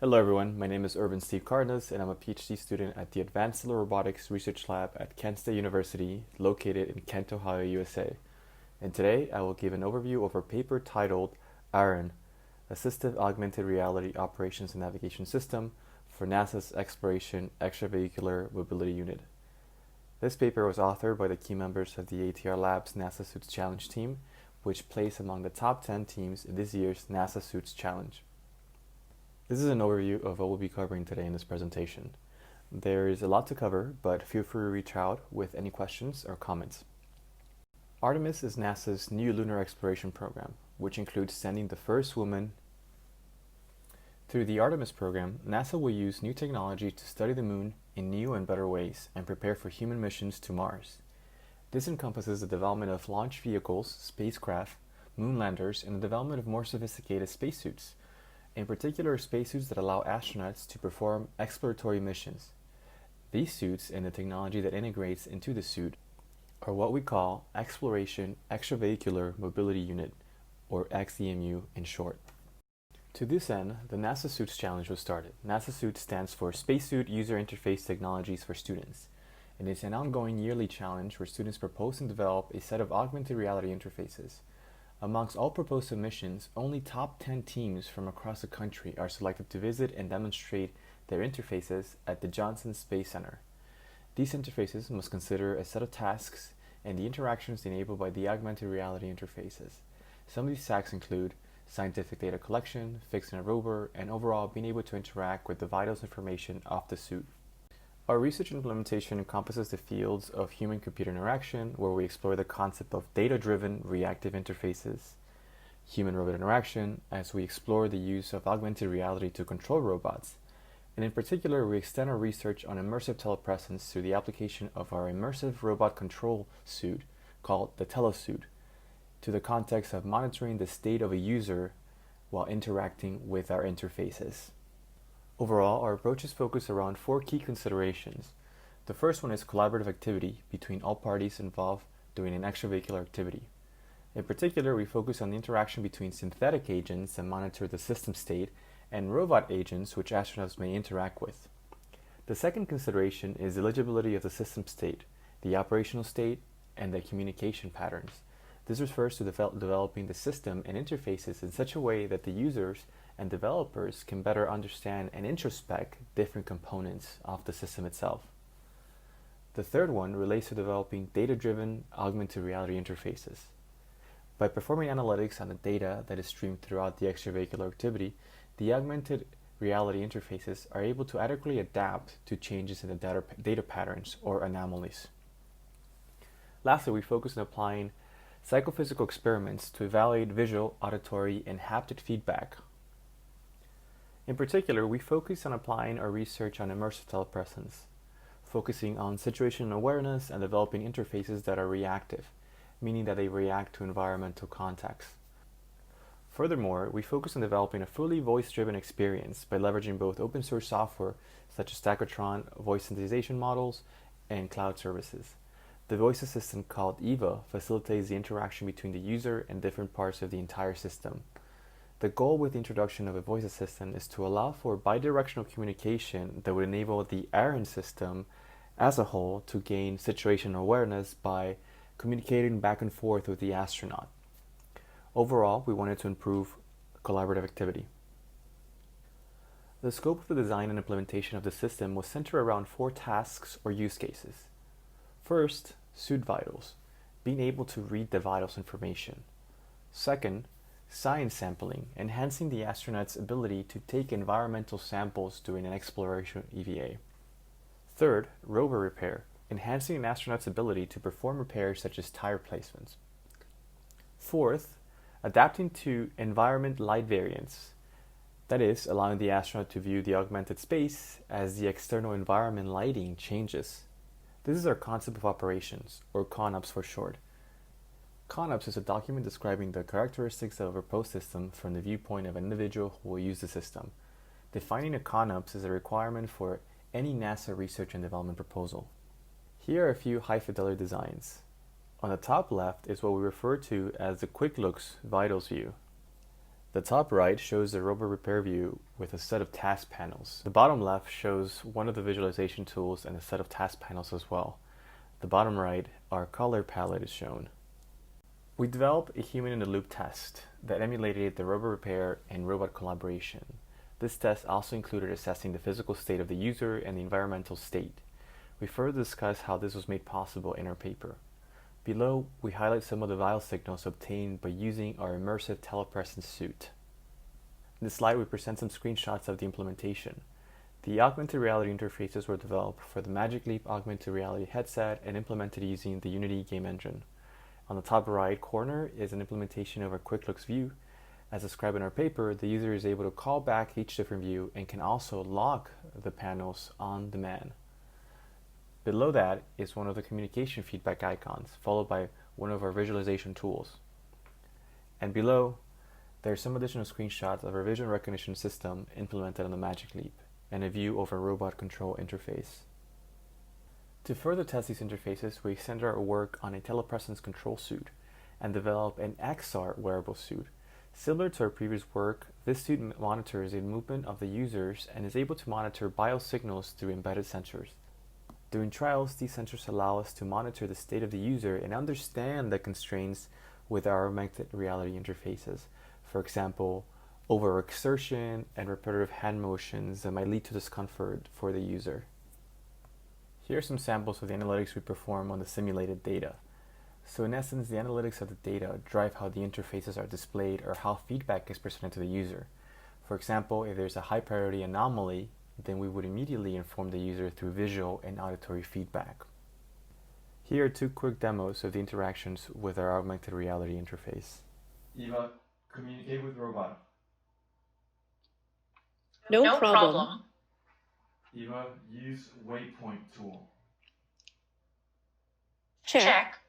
Hello everyone, my name is Urban Steve Cardenas and I'm a PhD student at the Advanced Cellular Robotics Research Lab at Kent State University, located in Kent, Ohio, USA. And today I will give an overview of our paper titled AARN, Assistive Augmented Reality Operations and Navigation System for NASA's Exploration Extravehicular Mobility Unit. This paper was authored by the key members of the ATR Labs NASA Suits Challenge team, which placed among the top 10 teams in this year's NASA Suits Challenge. This is an overview of what we'll be covering today in this presentation. There's a lot to cover, but feel free to reach out with any questions or comments. Artemis is NASA's new lunar exploration program, which includes sending the first woman. Through the Artemis program, NASA will use new technology to study the moon in new and better ways and prepare for human missions to Mars. This encompasses the development of launch vehicles, spacecraft, moon landers, and the development of more sophisticated spacesuits, in particular spacesuits that allow astronauts to perform exploratory missions. These suits and the technology that integrates into the suit are what we call Exploration Extravehicular Mobility Unit, or xEMU in short. To this end, the NASA Suits Challenge was started. NASA Suits stands for Spacesuit User Interface Technologies for Students, and it's an ongoing yearly challenge where students propose and develop a set of augmented reality interfaces. Amongst all proposed submissions, only top 10 teams from across the country are selected to visit and demonstrate their interfaces at the Johnson Space Center. These interfaces must consider a set of tasks and the interactions enabled by the augmented reality interfaces. Some of these tasks include scientific data collection, fixing a rover, and overall being able to interact with the vitals information of the suit. Our research and implementation encompasses the fields of human-computer interaction, where we explore the concept of data-driven reactive interfaces, human-robot interaction, as we explore the use of augmented reality to control robots, and in particular, we extend our research on immersive telepresence through the application of our immersive robot control suit, called the telesuit, to the context of monitoring the state of a user while interacting with our interfaces. Overall, our approach is focused around 4 key considerations. The first one is collaborative activity between all parties involved doing an extravehicular activity. In particular, we focus on the interaction between synthetic agents that monitor the system state and robot agents which astronauts may interact with. The second consideration is eligibility of the system state, the operational state, and the communication patterns. This refers to developing the system and interfaces in such a way that the users and developers can better understand and introspect different components of the system itself. The third one relates to developing data-driven augmented reality interfaces. By performing analytics on the data that is streamed throughout the extravehicular activity, the augmented reality interfaces are able to adequately adapt to changes in the data patterns or anomalies. Lastly, we focus on applying psychophysical experiments to evaluate visual, auditory, and haptic feedback. In particular, we focus on applying our research on immersive telepresence, focusing on situational awareness and developing interfaces that are reactive, meaning that they react to environmental contexts. Furthermore, we focus on developing a fully voice-driven experience by leveraging both open-source software such as Tacotron voice synthesization models and cloud services. The voice assistant called EVA facilitates the interaction between the user and different parts of the entire system. The goal with the introduction of a voice assistant is to allow for bidirectional communication that would enable the AARN system as a whole to gain situational awareness by communicating back and forth with the astronaut. Overall, we wanted to improve collaborative activity. The scope of the design and implementation of the system was centered around 4 tasks or use cases. First, suit vitals, being able to read the vitals information. Second, science sampling, enhancing the astronaut's ability to take environmental samples during an exploration EVA. Third, rover repair, enhancing an astronaut's ability to perform repairs such as tire replacements. Fourth, adapting to environment light variance, that is, allowing the astronaut to view the augmented space as the external environment lighting changes. This is our concept of operations, or CONOPS for short. CONOPS is a document describing the characteristics of a proposed system from the viewpoint of an individual who will use the system. Defining a CONOPS is a requirement for any NASA research and development proposal. Here are a few high-fidelity designs. On the top left is what we refer to as the Quick Looks Vitals view. The top right shows the robot repair view with a set of task panels. The bottom left shows one of the visualization tools and a set of task panels as well. The bottom right, our color palette is shown. We developed a human-in-the-loop test that emulated the robot repair and robot collaboration. This test also included assessing the physical state of the user and the environmental state. We further discuss how this was made possible in our paper. Below, we highlight some of the vital signals obtained by using our immersive telepresence suit. In this slide, we present some screenshots of the implementation. The augmented reality interfaces were developed for the Magic Leap augmented reality headset and implemented using the Unity game engine. On the top right corner is an implementation of our Quick Looks view. As described in our paper, the user is able to call back each different view and can also lock the panels on demand. Below that is one of the communication feedback icons, followed by one of our visualization tools. And below, there are some additional screenshots of our vision recognition system implemented on the Magic Leap, and a view of our robot control interface. To further test these interfaces, we extended our work on a telepresence control suit and developed an XR wearable suit. Similar to our previous work, this suit monitors the movement of the users and is able to monitor biosignals through embedded sensors. During trials, these sensors allow us to monitor the state of the user and understand the constraints with our augmented reality interfaces. For example, overexertion and repetitive hand motions that might lead to discomfort for the user. Here are some samples of the analytics we perform on the simulated data. So in essence, the analytics of the data drive how the interfaces are displayed or how feedback is presented to the user. For example, if there's a high priority anomaly, then we would immediately inform the user through visual and auditory feedback. Here are two quick demos of the interactions with our augmented reality interface. Eva, communicate with robot. No problem. Eva, use waypoint tool. Check.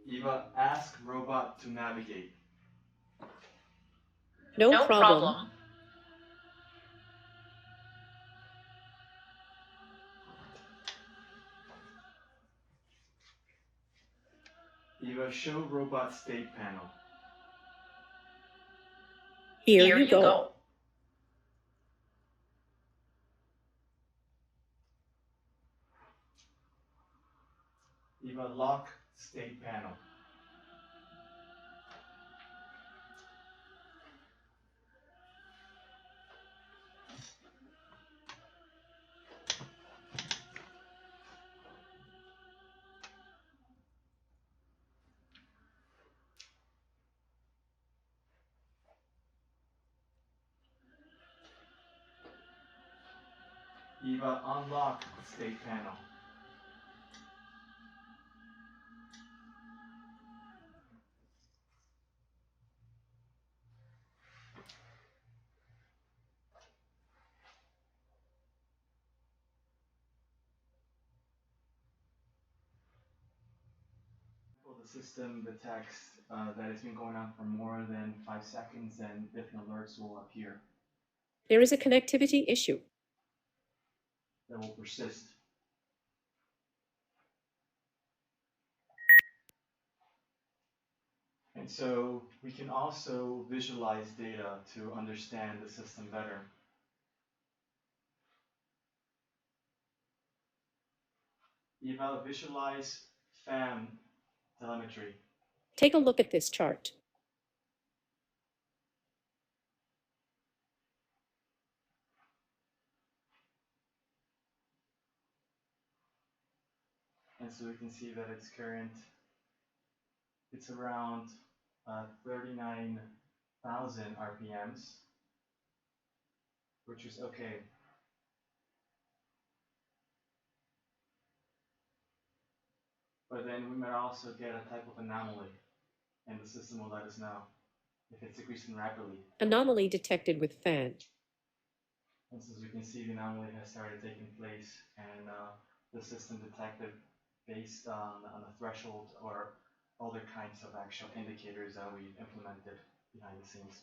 Eva, ask robot to navigate. No problem. Eva, show robot state panel. Here you go. Eva, lock state panel. Eva, unlock state panel. The system detects that it's been going on for more than 5 seconds, and different alerts will appear There is a connectivity issue. that will persist. And so we can also visualize data to understand the system better. Eva, visualize fan telemetry. Take a look at this chart. And so we can see that its current, it's around 39,000 RPMs, which is okay. But then we might also get a type of anomaly, and the system will let us know if it's decreasing rapidly. Anomaly detected with fan. And so as we can see, the anomaly has started taking place, and the system detected based on the threshold or other kinds of actual indicators that we implemented behind the scenes.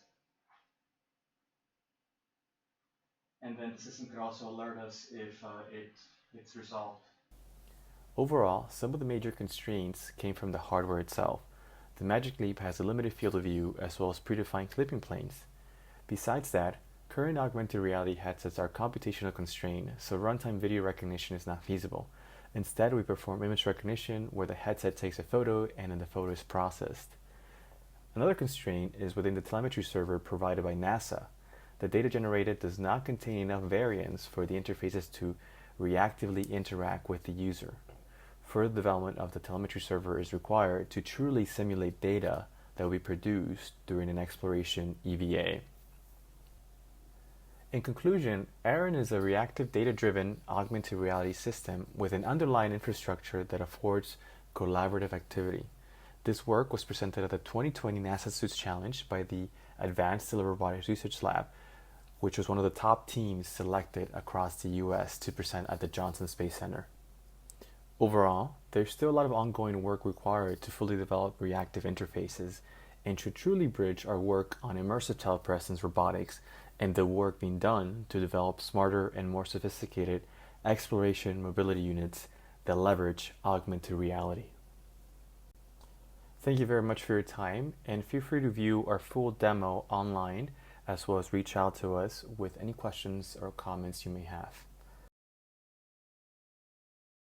And then the system could also alert us if it's resolved. Overall, some of the major constraints came from the hardware itself. The Magic Leap has a limited field of view as well as predefined clipping planes. Besides that, current augmented reality headsets are computational constrained, so runtime video recognition is not feasible. Instead, we perform image recognition where the headset takes a photo and then the photo is processed. Another constraint is within the telemetry server provided by NASA. The data generated does not contain enough variance for the interfaces to reactively interact with the user. Further development of the telemetry server is required to truly simulate data that will be produced during an exploration EVA. In conclusion, AARON is a reactive data-driven augmented reality system with an underlying infrastructure that affords collaborative activity. This work was presented at the 2020 NASA Suits Challenge by the Advanced Robotics Research Lab, which was one of the top teams selected across the US to present at the Johnson Space Center. Overall, there's still a lot of ongoing work required to fully develop reactive interfaces and to truly bridge our work on immersive telepresence robotics and the work being done to develop smarter and more sophisticated exploration mobility units that leverage augmented reality. Thank you very much for your time, and feel free to view our full demo online as well as reach out to us with any questions or comments you may have.